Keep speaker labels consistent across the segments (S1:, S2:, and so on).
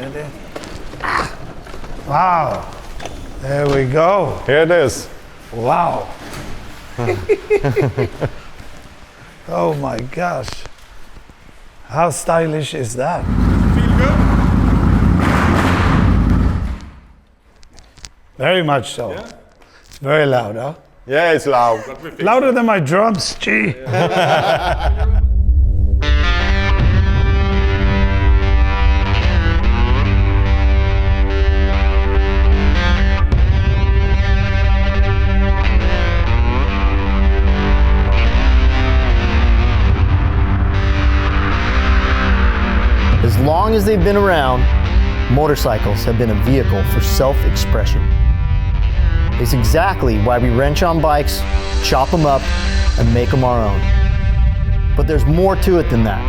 S1: opportunity. Wow. There we go.
S2: Here it is.
S1: Wow. Oh my gosh. How stylish is that?
S2: Feel good?
S1: Very much so.
S2: Yeah.
S1: It's very loud, huh?
S2: Yeah, it's loud.
S1: Louder than my drums, gee.
S3: As long as they've been around, motorcycles have been a vehicle for self-expression. It's exactly why we wrench on bikes, chop them up, and make them our own. But there's more to it than that.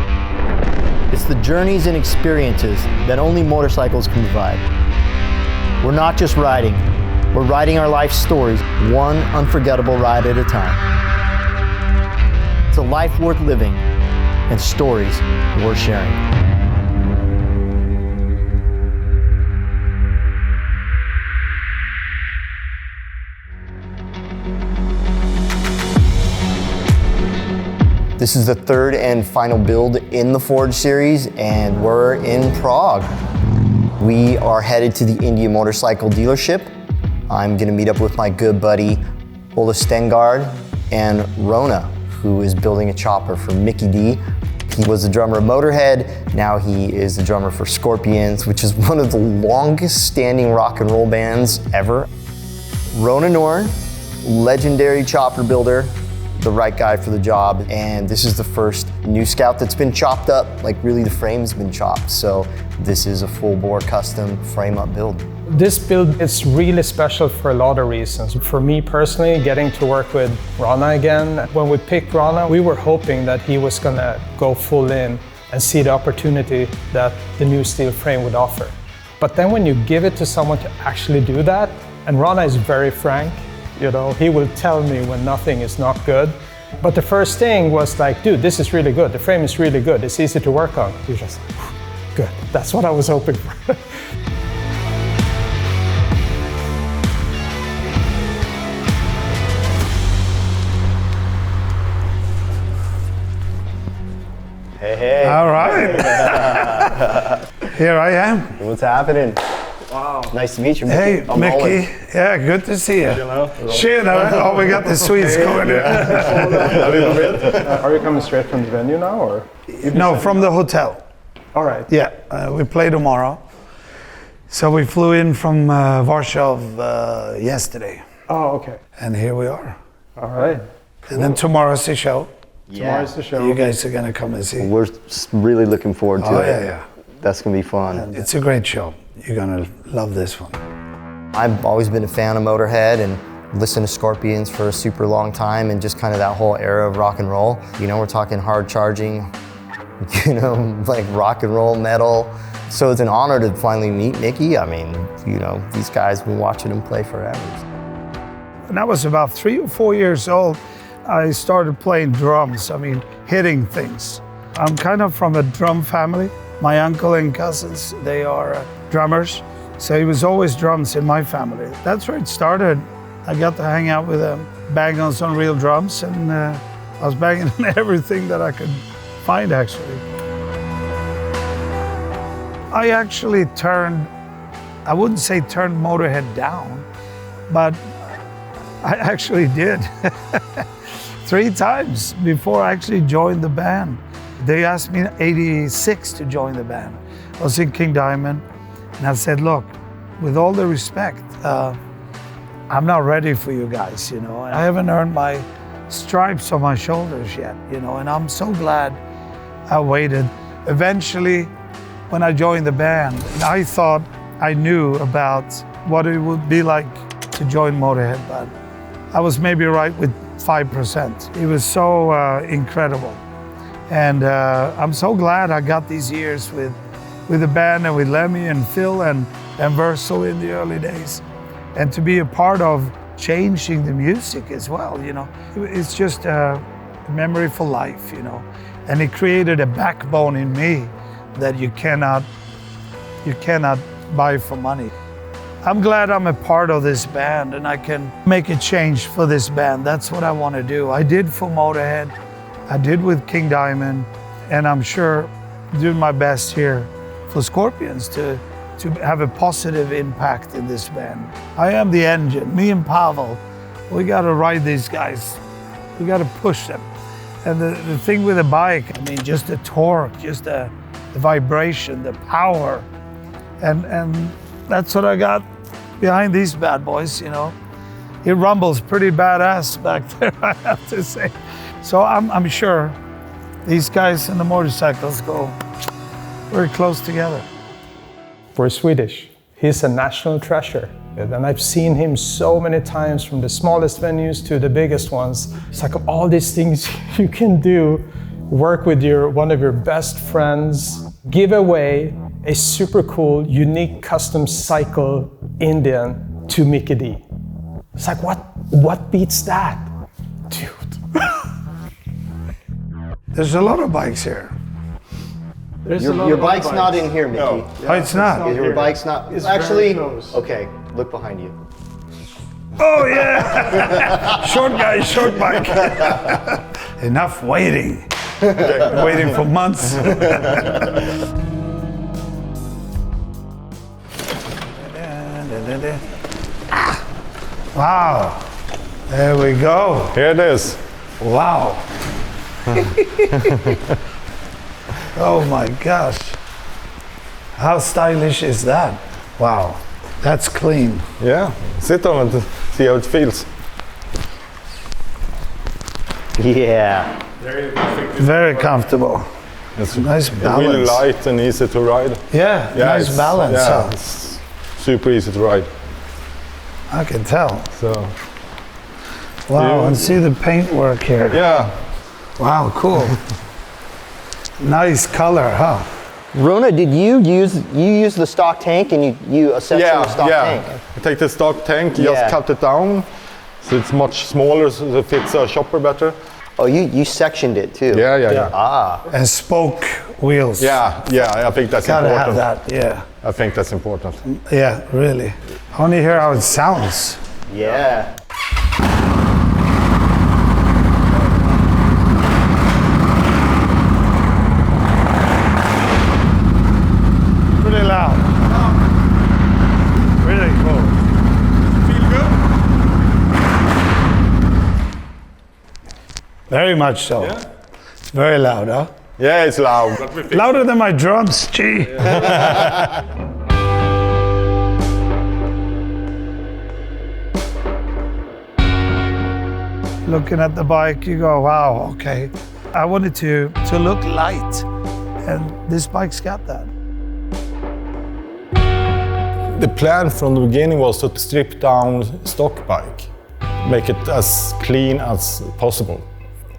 S3: It's the journeys and experiences that only motorcycles can provide. We're not just riding, we're riding our life stories, one unforgettable ride at a time. It's a life worth living and stories worth sharing. This is the third and final build in the Forge series, and we're in Prague. We are headed to the India motorcycle dealership. I'm gonna meet up with my good buddy, Ola Stengard, and Ronna, who is building a chopper for Mikkey Dee. He was the drummer of Motorhead, now he is the drummer for Scorpions, which is one of the longest standing rock and roll bands ever. Ronna Noren, legendary chopper builder, the right guy for the job, and this is the first new Scout that's been chopped up, like really the frame's been chopped, so this is a full-bore custom frame-up build.
S4: This build is really special for a lot of reasons. For me personally, getting to work with Ronna again, when we picked Ronna, we were hoping that he was gonna go full in and see the opportunity that the new steel frame would offer. But then when you give it to someone to actually do that, and Ronna is very frank, you know, he will tell me when nothing is not good. But the first thing was like, dude, this is really good. The frame is really good. It's easy to work on. He was just, good. That's what I was hoping for.
S3: Hey, hey.
S1: All right. Here I am.
S3: What's happening?
S2: Wow.
S3: Nice to meet you, Mickey.
S1: Hey, Mickey. Yeah, good to see you. Shit, oh, we got the Swedes going here.
S4: Are you coming straight from the venue now, or?
S1: No, from the hotel.
S4: All right.
S1: Yeah, we play tomorrow. So we flew in from Warsaw yesterday,
S4: Oh, okay.
S1: and here we are.
S4: All right.
S1: And then tomorrow's the show.
S4: Tomorrow's the show.
S1: You guys are gonna come and see.
S3: We're really looking forward to
S1: Oh
S3: it.
S1: yeah.
S3: That's gonna be fun.
S1: It's a great show. You're gonna love this one.
S3: I've always been a fan of Motorhead and listened to Scorpions for a super long time, and just kind of that whole era of rock and roll. You know, we're talking hard charging, you know, like rock and roll metal. So it's an honor to finally meet Mickey. I mean, you know, these guys have been watching him play forever.
S1: When I was about 3 or 4 years old, I started playing drums, I mean, hitting things. I'm kind of from a drum family. My uncle and cousins, they are drummers. So it was always drums in my family. That's where it started. I got to hang out with them, bang on some real drums, and I was banging on everything that I could find, actually. I actually turned, I wouldn't say turned Motorhead down, but I actually did. 3 times before I actually joined the band. They asked me in '86 to join the band. I was in King Diamond, and I said, look, with all the respect, I'm not ready for you guys, you know. I haven't earned my stripes on my shoulders yet, you know, and I'm so glad I waited. Eventually, when I joined the band, I thought I knew about what it would be like to join Motorhead, but I was maybe right with 5%. It was so incredible. And I'm so glad I got these years with the band and with Lemmy and Phil and Verso in the early days. And to be a part of changing the music as well, you know. It's just a memory for life, you know. And it created a backbone in me that you cannot you cannot buy for money. I'm glad I'm a part of this band and I can make a change for this band. That's what I want to do. I did for Motorhead, I did with King Diamond, and I'm sure doing my best here for Scorpions to have a positive impact in this band. I am the engine. Me and Pavel, we got to ride these guys. We got to push them. And the thing with the bike, I mean, just the torque, just the vibration, the power, and that's what I got behind these bad boys, you know. It rumbles pretty badass back there, I have to say. So I'm sure these guys and the motorcycles go very close together.
S4: We're Swedish. He's a national treasure. And I've seen him so many times, from the smallest venues to the biggest ones. It's like all these things you can do, work with one of your best friends, give away a super cool, unique custom cycle Indian to Mikkey Dee. It's like, what beats that? Dude.
S1: There's a lot of bikes here.
S3: Your bike's not in here, Mickey.
S2: No.
S1: Oh, it's not?
S3: Your bike's not.
S4: It's
S3: Actually,
S4: very close.
S3: okay, look behind you.
S1: Oh yeah! Short guy, short bike. Enough waiting. Waiting for months. Wow. There we go.
S2: Here it is.
S1: Wow. Oh my gosh. How stylish is that? Wow. That's clean.
S2: Yeah, sit on it and see how it feels.
S3: Yeah.
S1: Very comfortable.
S2: It's
S1: Nice balance.
S2: really light and easy to ride.
S1: Yeah, nice
S2: it's-
S1: balance.
S2: Yeah,
S1: huh?
S2: it's super easy to ride.
S1: I can tell.
S2: So
S1: Wow, and see the paintwork here.
S2: yeah,
S1: Wow, cool. Nice color, huh?
S3: Ronna, did you use the stock tank and you assessed the stock tank?
S2: You take the stock tank,
S3: Yeah.
S2: just cut it down, so it's much smaller, so it fits a chopper better.
S3: Oh, you sectioned it too.
S2: Yeah.
S3: Ah.
S1: And spoke wheels.
S2: Yeah, I think that's
S1: Gotta
S2: important.
S1: have that, yeah.
S2: I think that's important.
S1: Yeah, really. I want to hear how it sounds.
S3: Yeah.
S1: Pretty loud. Really cool.
S2: Feel good?
S1: Very much so.
S2: Yeah.
S1: Very loud, huh?
S2: Yeah, it's loud.
S1: Louder than my drums, gee. Looking at the bike, you go, wow, okay. I wanted to look light, and this bike's got that.
S2: The plan from the beginning was to strip down stock bike, make it as clean as possible.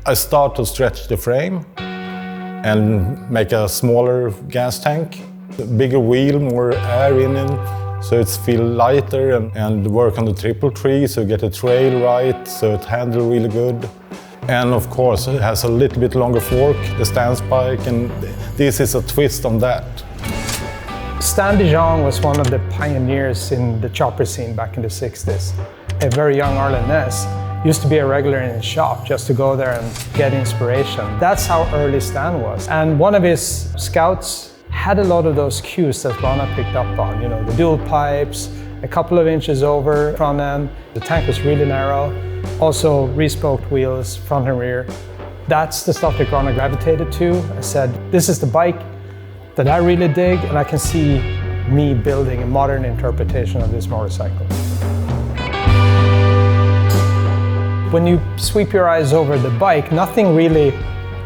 S2: I start to stretch the frame and make a smaller gas tank, a bigger wheel, more air in it, so it feels lighter, and work on the triple tree, so get the trail right, so it handles really good. And of course, it has a little bit longer fork, the stance bike, and this is a twist on that.
S4: Stan DeJong was one of the pioneers in the chopper scene back in the 60s. A very young Arlen Ness used to be a regular in his shop just to go there and get inspiration. That's how early Stan was. And one of his scouts had a lot of those cues that Ronna picked up on. You know, the dual pipes, a couple of inches over front end. The tank was really narrow. Also re-spoked wheels, front and rear. That's the stuff that Ronna gravitated to. I said, this is the bike that I really dig, and I can see me building a modern interpretation of this motorcycle. When you sweep your eyes over the bike, nothing really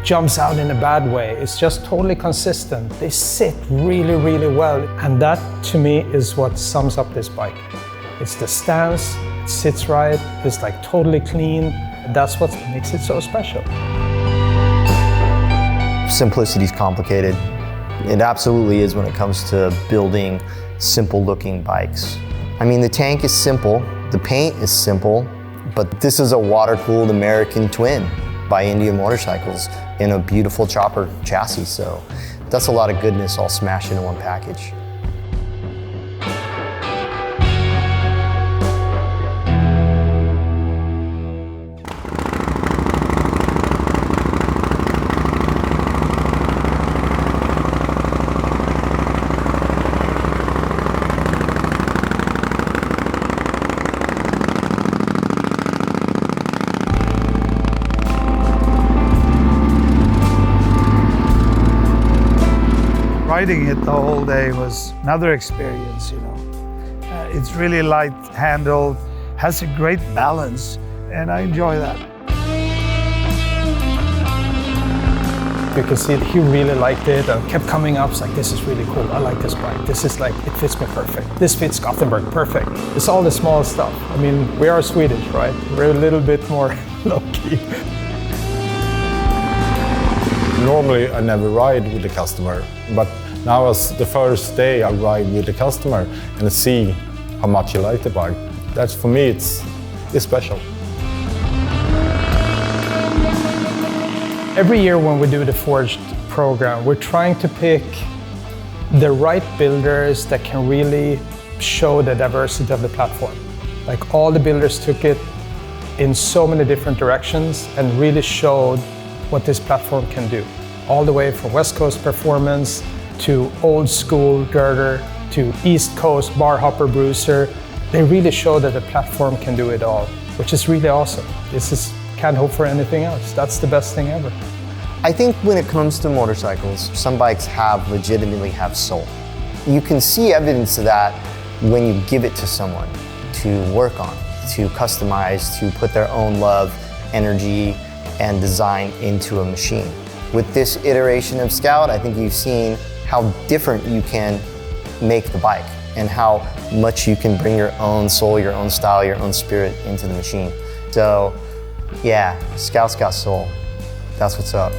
S4: jumps out in a bad way. It's just totally consistent. They sit really, really well. And that, to me, is what sums up this bike. It's the stance, it sits right, it's like totally clean. That's what makes it so special.
S3: Simplicity's complicated. It absolutely is when it comes to building simple-looking bikes. I mean, the tank is simple, the paint is simple, but this is a water-cooled American twin by Indian Motorcycles in a beautiful chopper chassis, so that's a lot of goodness all smashed into one package.
S1: riding it the whole day was another experience, you know. It's really light handled, has a great balance, and I enjoy that.
S4: You can see that he really liked it and kept coming up. It's like, this is really cool. I like this bike. This is like, it fits me perfect. This fits Gothenburg perfect. It's all the small stuff. I mean, we are Swedish, right? We're a little bit more low-key.
S2: Normally, I never ride with the customer, but now as the first day I ride with the customer and see how much he liked the bike. That's, for me, it's special.
S4: Every year when we do the Forged program, we're trying to pick the right builders that can really show the diversity of the platform. Like, all the builders took it in so many different directions and really showed what this platform can do. All the way from West Coast performance to old school girder to East Coast bar hopper bruiser. They really show that the platform can do it all, which is really awesome. Can't hope for anything else. That's the best thing ever.
S3: I think when it comes to motorcycles, some bikes legitimately have soul. You can see evidence of that when you give it to someone to work on, to customize, to put their own love, energy, and design into a machine. With this iteration of Scout, I think you've seen how different you can make the bike and how much you can bring your own soul, your own style, your own spirit into the machine. So, yeah, Scout's got soul. That's what's up.